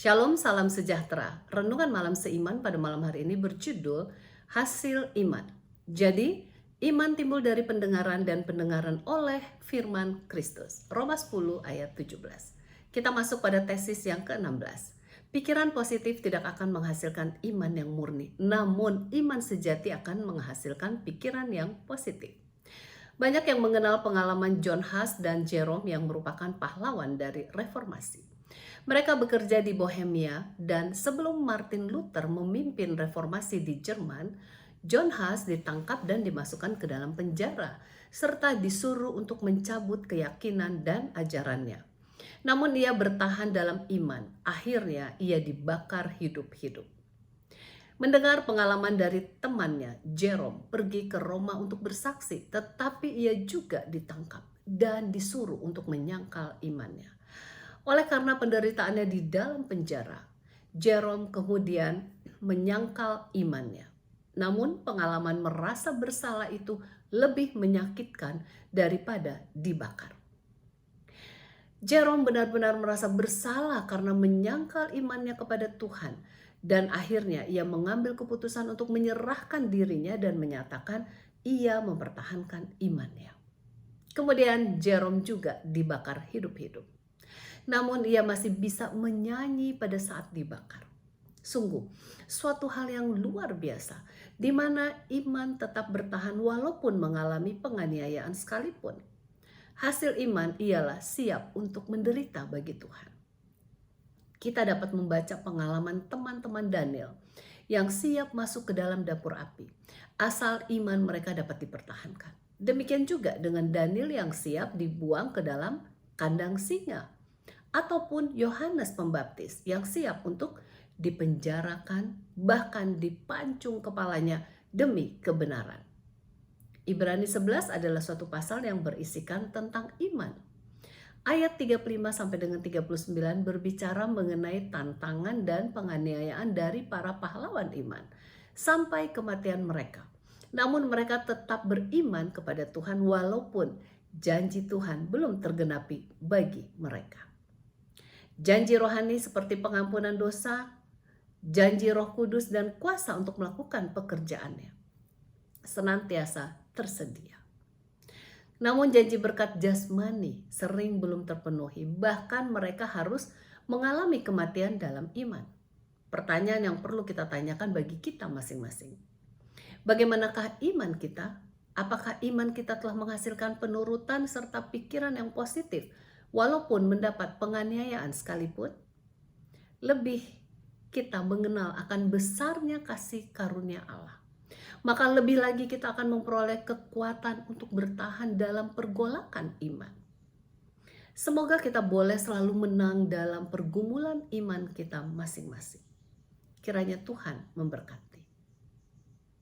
Shalom, salam sejahtera. Renungan malam seiman pada malam hari ini berjudul Hasil Iman. Jadi, iman timbul dari pendengaran dan pendengaran oleh firman Kristus. Roma 10 ayat 17. Kita masuk pada tesis yang ke-16. Pikiran positif tidak akan menghasilkan iman yang murni, namun iman sejati akan menghasilkan pikiran yang positif. Banyak yang mengenal pengalaman John Huss dan Jerome yang merupakan pahlawan dari reformasi. Mereka bekerja di Bohemia dan sebelum Martin Luther memimpin reformasi di Jerman, John Huss ditangkap dan dimasukkan ke dalam penjara serta disuruh untuk mencabut keyakinan dan ajarannya. Namun ia bertahan dalam iman. Akhirnya ia dibakar hidup-hidup. Mendengar pengalaman dari temannya, Jerome pergi ke Roma untuk bersaksi, tetapi ia juga ditangkap dan disuruh untuk menyangkal imannya. Oleh karena penderitaannya di dalam penjara, Jerome kemudian menyangkal imannya. Namun pengalaman merasa bersalah itu lebih menyakitkan daripada dibakar. Jerome benar-benar merasa bersalah karena menyangkal imannya kepada Tuhan. Dan akhirnya ia mengambil keputusan untuk menyerahkan dirinya dan menyatakan ia mempertahankan imannya. Kemudian Jerome juga dibakar hidup-hidup. Namun ia masih bisa menyanyi pada saat dibakar. Sungguh, suatu hal yang luar biasa, di mana iman tetap bertahan walaupun mengalami penganiayaan sekalipun. Hasil iman ialah siap untuk menderita bagi Tuhan. Kita dapat membaca pengalaman teman-teman Daniel yang siap masuk ke dalam dapur api, asal iman mereka dapat dipertahankan. Demikian juga dengan Daniel yang siap dibuang ke dalam kandang singa, ataupun Yohanes Pembaptis yang siap untuk dipenjarakan, bahkan dipancung kepalanya demi kebenaran. Ibrani 11 adalah suatu pasal yang berisikan tentang iman. Ayat 35 sampai dengan 39 berbicara mengenai tantangan dan penganiayaan dari para pahlawan iman sampai kematian mereka. Namun mereka tetap beriman kepada Tuhan walaupun janji Tuhan belum tergenapi bagi mereka. Janji rohani seperti pengampunan dosa, janji Roh Kudus dan kuasa untuk melakukan pekerjaannya senantiasa tersedia. Namun janji berkat jasmani sering belum terpenuhi, bahkan mereka harus mengalami kematian dalam iman. Pertanyaan yang perlu kita tanyakan bagi kita masing-masing. Bagaimanakah iman kita? Apakah iman kita telah menghasilkan penurutan serta pikiran yang positif walaupun mendapat penganiayaan sekalipun? Lebih kita mengenal akan besarnya kasih karunia Allah, maka lebih lagi kita akan memperoleh kekuatan untuk bertahan dalam pergolakan iman. Semoga kita boleh selalu menang dalam pergumulan iman kita masing-masing. Kiranya Tuhan memberkati.